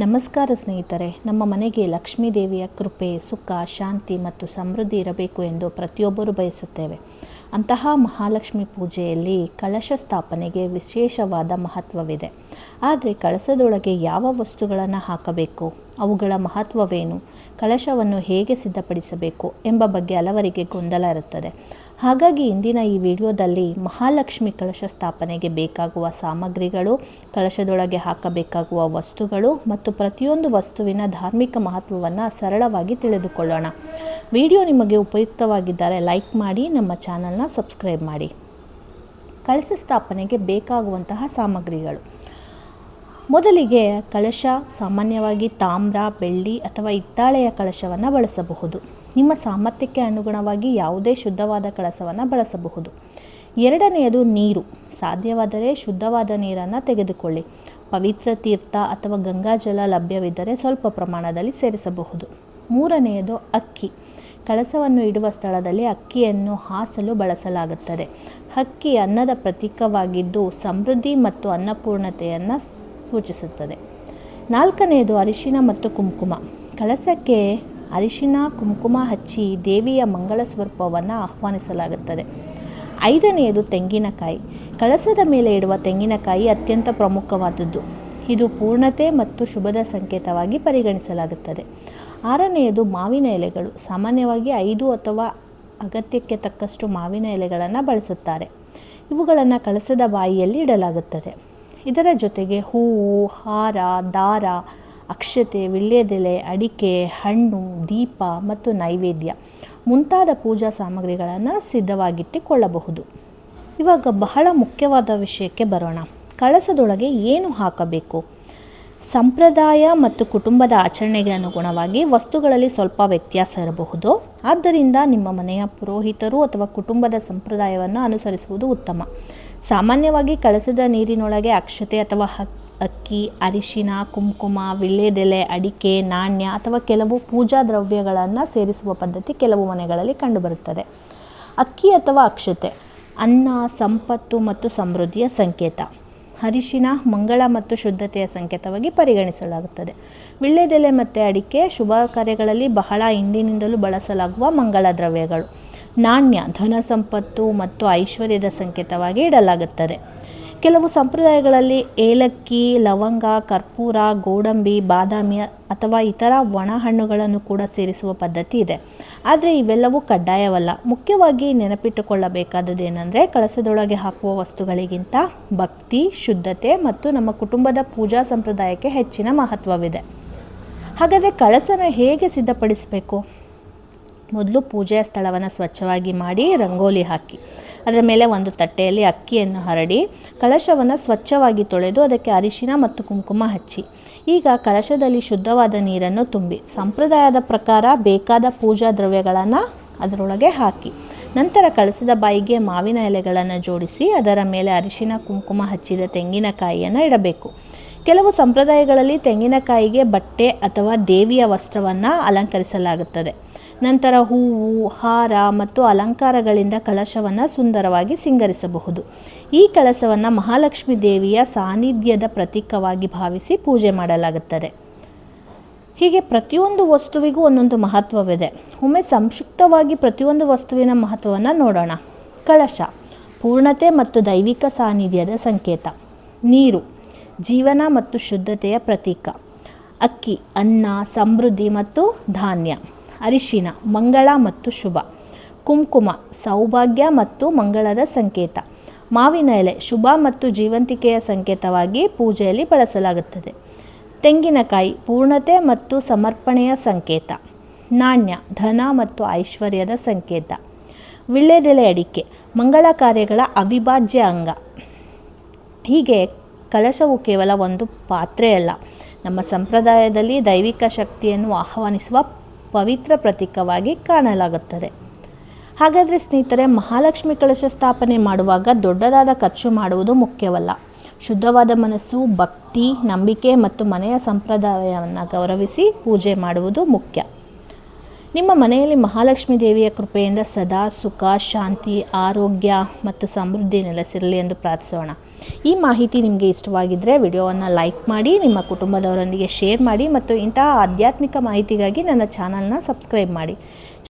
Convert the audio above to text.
ನಮಸ್ಕಾರ ಸ್ನೇಹಿತರೆ, ನಮ್ಮ ಮನೆಗೆ ಲಕ್ಷ್ಮೀ ದೇವಿಯ ಕೃಪೆ, ಸುಖ, ಶಾಂತಿ ಮತ್ತು ಸಮೃದ್ಧಿ ಇರಬೇಕು ಎಂದು ಪ್ರತಿಯೊಬ್ಬರೂ ಬಯಸುತ್ತೇವೆ. ಅಂತಹ ಮಹಾಲಕ್ಷ್ಮಿ ಪೂಜೆಯಲ್ಲಿ ಕಳಶ ಸ್ಥಾಪನೆಗೆ ವಿಶೇಷವಾದ ಮಹತ್ವವಿದೆ. ಆದರೆ ಕಳಶದೊಳಗೆ ಯಾವ ವಸ್ತುಗಳನ್ನು ಹಾಕಬೇಕು, ಅವುಗಳ ಮಹತ್ವವೇನು, ಕಳಶವನ್ನು ಹೇಗೆ ಸಿದ್ಧಪಡಿಸಬೇಕು ಎಂಬ ಬಗ್ಗೆ ಹಲವರಿಗೆ ಗೊಂದಲ ಇರುತ್ತದೆ. ಹಾಗಾಗಿ ಇಂದಿನ ಈ ವಿಡಿಯೋದಲ್ಲಿ ಮಹಾಲಕ್ಷ್ಮಿ ಕಳಶ ಸ್ಥಾಪನೆಗೆ ಬೇಕಾಗುವ ಸಾಮಗ್ರಿಗಳು, ಕಳಶದೊಳಗೆ ಹಾಕಬೇಕಾಗುವ ವಸ್ತುಗಳು ಮತ್ತು ಪ್ರತಿಯೊಂದು ವಸ್ತುವಿನ ಧಾರ್ಮಿಕ ಮಹತ್ವವನ್ನು ಸರಳವಾಗಿ ತಿಳಿದುಕೊಳ್ಳೋಣ. ವಿಡಿಯೋ ನಿಮಗೆ ಉಪಯುಕ್ತವಾಗಿದ್ದರೆ ಲೈಕ್ ಮಾಡಿ, ನಮ್ಮ ಚಾನಲ್ನ ಸಬ್ಸ್ಕ್ರೈಬ್ ಮಾಡಿ. ಕಳಶ ಸ್ಥಾಪನೆಗೆ ಬೇಕಾಗುವಂತಹ ಸಾಮಗ್ರಿಗಳು. ಮೊದಲಿಗೆ ಕಳಶ ಸಾಮಾನ್ಯವಾಗಿ ತಾಮ್ರ, ಬೆಳ್ಳಿ ಅಥವಾ ಹಿತ್ತಾಳೆಯ ಕಳಶವನ್ನು ಬಳಸಬಹುದು. ನಿಮ್ಮ ಸಾಮರ್ಥ್ಯಕ್ಕೆ ಅನುಗುಣವಾಗಿ ಯಾವುದೇ ಶುದ್ಧವಾದ ಕಳಶವನ್ನು ಬಳಸಬಹುದು. ಎರಡನೆಯದು ನೀರು. ಸಾಧ್ಯವಾದರೆ ಶುದ್ಧವಾದ ನೀರನ್ನು ತೆಗೆದುಕೊಳ್ಳಿ. ಪವಿತ್ರ ತೀರ್ಥ ಅಥವಾ ಗಂಗಾಜಲ ಲಭ್ಯವಿದ್ದರೆ ಸ್ವಲ್ಪ ಪ್ರಮಾಣದಲ್ಲಿ ಸೇರಿಸಬಹುದು. ಮೂರನೆಯದು ಅಕ್ಕಿ. ಕಳಶವನ್ನು ಇಡುವ ಸ್ಥಳದಲ್ಲಿ ಅಕ್ಕಿಯನ್ನು ಹಾಸಲು ಬಳಸಲಾಗುತ್ತದೆ. ಅಕ್ಕಿ ಅನ್ನದ ಪ್ರತೀಕವಾಗಿದ್ದು ಸಮೃದ್ಧಿ ಮತ್ತು ಅನ್ನಪೂರ್ಣತೆಯನ್ನು ಸೂಚಿಸುತ್ತದೆ. ನಾಲ್ಕನೆಯದು ಅರಿಶಿನ ಮತ್ತು ಕುಂಕುಮ. ಕಳಶಕ್ಕೆ ಅರಿಶಿನ ಕುಂಕುಮ ಹಚ್ಚಿ ದೇವಿಯ ಮಂಗಳ ಸ್ವರೂಪವನ್ನು ಆಹ್ವಾನಿಸಲಾಗುತ್ತದೆ. ಐದನೆಯದು ತೆಂಗಿನಕಾಯಿ. ಕಳಶದ ಮೇಲೆ ಇಡುವ ತೆಂಗಿನಕಾಯಿ ಅತ್ಯಂತ ಪ್ರಮುಖವಾದದ್ದು. ಇದು ಪೂರ್ಣತೆ ಮತ್ತು ಶುಭದ ಸಂಕೇತವಾಗಿ ಪರಿಗಣಿಸಲಾಗುತ್ತದೆ. ಆರನೆಯದು ಮಾವಿನ ಎಲೆಗಳು. ಸಾಮಾನ್ಯವಾಗಿ 5 ಅಥವಾ ಅಗತ್ಯಕ್ಕೆ ತಕ್ಕಷ್ಟು ಮಾವಿನ ಎಲೆಗಳನ್ನು ಬಳಸುತ್ತಾರೆ. ಇವುಗಳನ್ನು ಕಳಶದ ಬಾಯಿಯಲ್ಲಿ ಇಡಲಾಗುತ್ತದೆ. ಇದರ ಜೊತೆಗೆ ಹೂವು, ಹಾರ, ದಾರ, ಅಕ್ಷತೆ, ವೀಳ್ಯದೆಲೆ, ಅಡಿಕೆ, ಹಣ್ಣು, ದೀಪ ಮತ್ತು ನೈವೇದ್ಯ ಮುಂತಾದ ಪೂಜಾ ಸಾಮಗ್ರಿಗಳನ್ನು ಸಿದ್ಧವಾಗಿಟ್ಟುಕೊಳ್ಳಬಹುದು. ಇವಾಗ ಬಹಳ ಮುಖ್ಯವಾದ ವಿಷಯಕ್ಕೆ ಬರೋಣ. ಕಳಶದೊಳಗೆ ಏನು ಹಾಕಬೇಕು? ಸಂಪ್ರದಾಯ ಮತ್ತು ಕುಟುಂಬದ ಆಚರಣೆಗೆ ಅನುಗುಣವಾಗಿ ವಸ್ತುಗಳಲ್ಲಿ ಸ್ವಲ್ಪ ವ್ಯತ್ಯಾಸ ಇರಬಹುದು. ಆದ್ದರಿಂದ ನಿಮ್ಮ ಮನೆಯ ಪುರೋಹಿತರು ಅಥವಾ ಕುಟುಂಬದ ಸಂಪ್ರದಾಯವನ್ನು ಅನುಸರಿಸುವುದು ಉತ್ತಮ. ಸಾಮಾನ್ಯವಾಗಿ ಕಳಶದ ನೀರಿನೊಳಗೆ ಅಕ್ಷತೆ ಅಥವಾ ಅಕ್ಕಿ, ಅರಿಶಿನ, ಕುಂಕುಮ, ವೀಳ್ಯದೆಲೆ, ಅಡಿಕೆ, ನಾಣ್ಯ ಅಥವಾ ಕೆಲವು ಪೂಜಾ ದ್ರವ್ಯಗಳನ್ನು ಸೇರಿಸುವ ಪದ್ಧತಿ ಕೆಲವು ಮನೆಗಳಲ್ಲಿ ಕಂಡುಬರುತ್ತದೆ. ಅಕ್ಕಿ ಅಥವಾ ಅಕ್ಷತೆ ಅನ್ನ, ಸಂಪತ್ತು ಮತ್ತು ಸಮೃದ್ಧಿಯ ಸಂಕೇತ. ಅರಿಶಿನ ಮಂಗಳ ಮತ್ತು ಶುದ್ಧತೆಯ ಸಂಕೇತವಾಗಿ ಪರಿಗಣಿಸಲಾಗುತ್ತದೆ. ವೀಳ್ಯದೆಲೆ ಮತ್ತು ಅಡಿಕೆ ಶುಭ ಕಾರ್ಯಗಳಲ್ಲಿ ಬಹಳ ಹಿಂದಿನಿಂದಲೂ ಬಳಸಲಾಗುವ ಮಂಗಳ ದ್ರವ್ಯಗಳು. ನಾಣ್ಯ ಧನ ಸಂಪತ್ತು ಮತ್ತು ಐಶ್ವರ್ಯದ ಸಂಕೇತವಾಗಿ ಇಡಲಾಗುತ್ತದೆ. ಕೆಲವು ಸಂಪ್ರದಾಯಗಳಲ್ಲಿ ಏಲಕ್ಕಿ, ಲವಂಗ, ಕರ್ಪೂರ, ಗೋಡಂಬಿ, ಬಾದಾಮಿ ಅಥವಾ ಇತರ ಒಣ ಹಣ್ಣುಗಳನ್ನು ಕೂಡ ಸೇರಿಸುವ ಪದ್ಧತಿ ಇದೆ. ಆದರೆ ಇವೆಲ್ಲವೂ ಕಡ್ಡಾಯವಲ್ಲ. ಮುಖ್ಯವಾಗಿ ನೆನಪಿಟ್ಟುಕೊಳ್ಳಬೇಕಾದದ್ದು ಏನಂದರೆ, ಕಳಶದೊಳಗೆ ಹಾಕುವ ವಸ್ತುಗಳಿಗಿಂತ ಭಕ್ತಿ, ಶುದ್ಧತೆ ಮತ್ತು ನಮ್ಮ ಕುಟುಂಬದ ಪೂಜಾ ಸಂಪ್ರದಾಯಕ್ಕೆ ಹೆಚ್ಚಿನ ಮಹತ್ವವಿದೆ. ಹಾಗಾದರೆ ಕಳಶನ ಹೇಗೆ ಸಿದ್ಧಪಡಿಸಬೇಕು? ಮೊದಲು ಪೂಜೆಯ ಸ್ಥಳವನ್ನು ಸ್ವಚ್ಛವಾಗಿ ಮಾಡಿ ರಂಗೋಲಿ ಹಾಕಿ ಅದರ ಮೇಲೆ ಒಂದು ತಟ್ಟೆಯಲ್ಲಿ ಅಕ್ಕಿಯನ್ನು ಹರಡಿ ಕಳಶವನ್ನು ಸ್ವಚ್ಛವಾಗಿ ತೊಳೆದು ಅದಕ್ಕೆ ಅರಿಶಿನ ಮತ್ತು ಕುಂಕುಮ ಹಚ್ಚಿ ಈಗ ಕಳಶದಲ್ಲಿ ಶುದ್ಧವಾದ ನೀರನ್ನು ತುಂಬಿ ಸಂಪ್ರದಾಯದ ಪ್ರಕಾರ ಬೇಕಾದ ಪೂಜಾ ದ್ರವ್ಯಗಳನ್ನು ಅದರೊಳಗೆ ಹಾಕಿ ನಂತರ ಕಳಶದ ಬಾಯಿಗೆ ಮಾವಿನ ಎಲೆಗಳನ್ನು ಜೋಡಿಸಿ ಅದರ ಮೇಲೆ ಅರಿಶಿನ ಕುಂಕುಮ ಹಚ್ಚಿದ ತೆಂಗಿನಕಾಯಿಯನ್ನು ಇಡಬೇಕು. ಕೆಲವು ಸಂಪ್ರದಾಯಗಳಲ್ಲಿ ತೆಂಗಿನಕಾಯಿಗೆ ಬಟ್ಟೆ ಅಥವಾ ದೇವಿಯ ವಸ್ತ್ರವನ್ನು ಅಲಂಕರಿಸಲಾಗುತ್ತದೆ. ನಂತರ ಹೂವು, ಹಾರ ಮತ್ತು ಅಲಂಕಾರಗಳಿಂದ ಕಳಶವನ್ನು ಸುಂದರವಾಗಿ ಸಿಂಗರಿಸಬಹುದು. ಈ ಕಳಶವನ್ನು ಮಹಾಲಕ್ಷ್ಮಿ ದೇವಿಯ ಸಾನ್ನಿಧ್ಯದ ಪ್ರತೀಕವಾಗಿ ಭಾವಿಸಿ ಪೂಜೆ ಮಾಡಲಾಗುತ್ತದೆ. ಹೀಗೆ ಪ್ರತಿಯೊಂದು ವಸ್ತುವಿಗೂ ಒಂದೊಂದು ಮಹತ್ವವಿದೆ. ಒಮ್ಮೆ ಸಂಕ್ಷಿಪ್ತವಾಗಿ ಪ್ರತಿಯೊಂದು ವಸ್ತುವಿನ ಮಹತ್ವವನ್ನು ನೋಡೋಣ. ಕಳಶ ಪೂರ್ಣತೆ ಮತ್ತು ದೈವಿಕ ಸಾನ್ನಿಧ್ಯದ ಸಂಕೇತ. ನೀರು ಜೀವನ ಮತ್ತು ಶುದ್ಧತೆಯ ಪ್ರತೀಕ. ಅಕ್ಕಿ ಅನ್ನ, ಸಮೃದ್ಧಿ ಮತ್ತು ಧಾನ್ಯ. ಅರಿಶಿನ ಮಂಗಳ ಮತ್ತು ಶುಭ. ಕುಂಕುಮ ಸೌಭಾಗ್ಯ ಮತ್ತು ಮಂಗಳದ ಸಂಕೇತ. ಮಾವಿನ ಎಲೆ ಶುಭ ಮತ್ತು ಜೀವಂತಿಕೆಯ ಸಂಕೇತವಾಗಿ ಪೂಜೆಯಲ್ಲಿ ಬಳಸಲಾಗುತ್ತದೆ. ತೆಂಗಿನಕಾಯಿ ಪೂರ್ಣತೆ ಮತ್ತು ಸಮರ್ಪಣೆಯ ಸಂಕೇತ. ನಾಣ್ಯ ಧನ ಮತ್ತು ಐಶ್ವರ್ಯದ ಸಂಕೇತ. ವೀಳ್ಯದೆಲೆ ಅಡಿಕೆ ಮಂಗಳ ಕಾರ್ಯಗಳ ಅವಿಭಾಜ್ಯ ಅಂಗ. ಹೀಗೆ ಕಳಶವು ಕೇವಲ ಒಂದು ಪಾತ್ರೆಯಲ್ಲ, ನಮ್ಮ ಸಂಪ್ರದಾಯದಲ್ಲಿ ದೈವಿಕ ಶಕ್ತಿಯನ್ನು ಆಹ್ವಾನಿಸುವ ಪವಿತ್ರ ಪ್ರತೀಕವಾಗಿ ಕಾಣಲಾಗುತ್ತದೆ. ಹಾಗಾದರೆ ಸ್ನೇಹಿತರೆ, ಮಹಾಲಕ್ಷ್ಮಿ ಕಳಶ ಸ್ಥಾಪನೆ ಮಾಡುವಾಗ ದೊಡ್ಡದಾದ ಖರ್ಚು ಮಾಡುವುದು ಮುಖ್ಯವಲ್ಲ. ಶುದ್ಧವಾದ ಮನಸ್ಸು, ಭಕ್ತಿ, ನಂಬಿಕೆ ಮತ್ತು ಮನೆಯ ಸಂಪ್ರದಾಯವನ್ನು ಗೌರವಿಸಿ ಪೂಜೆ ಮಾಡುವುದು ಮುಖ್ಯ. ನಿಮ್ಮ ಮನೆಯಲ್ಲಿ ಮಹಾಲಕ್ಷ್ಮಿ ದೇವಿಯ ಕೃಪೆಯಿಂದ ಸದಾ ಸುಖ, ಶಾಂತಿ, ಆರೋಗ್ಯ ಮತ್ತು ಸಮೃದ್ಧಿ ನೆಲೆಸಿರಲಿ ಎಂದು ಪ್ರಾರ್ಥಿಸೋಣ. ಈ ಮಾಹಿತಿ ನಿಮಗೆ ಇಷ್ಟವಾಗಿದ್ದರೆ ವಿಡಿಯೋವನ್ನು ಲೈಕ್ ಮಾಡಿ, ನಿಮ್ಮ ಕುಟುಂಬದವರೊಂದಿಗೆ ಶೇರ್ ಮಾಡಿ ಮತ್ತು ಇಂತಹ ಆಧ್ಯಾತ್ಮಿಕ ಮಾಹಿತಿಗಾಗಿ ನನ್ನ ಚಾನಲ್ನ ಸಬ್ಸ್ಕ್ರೈಬ್ ಮಾಡಿ.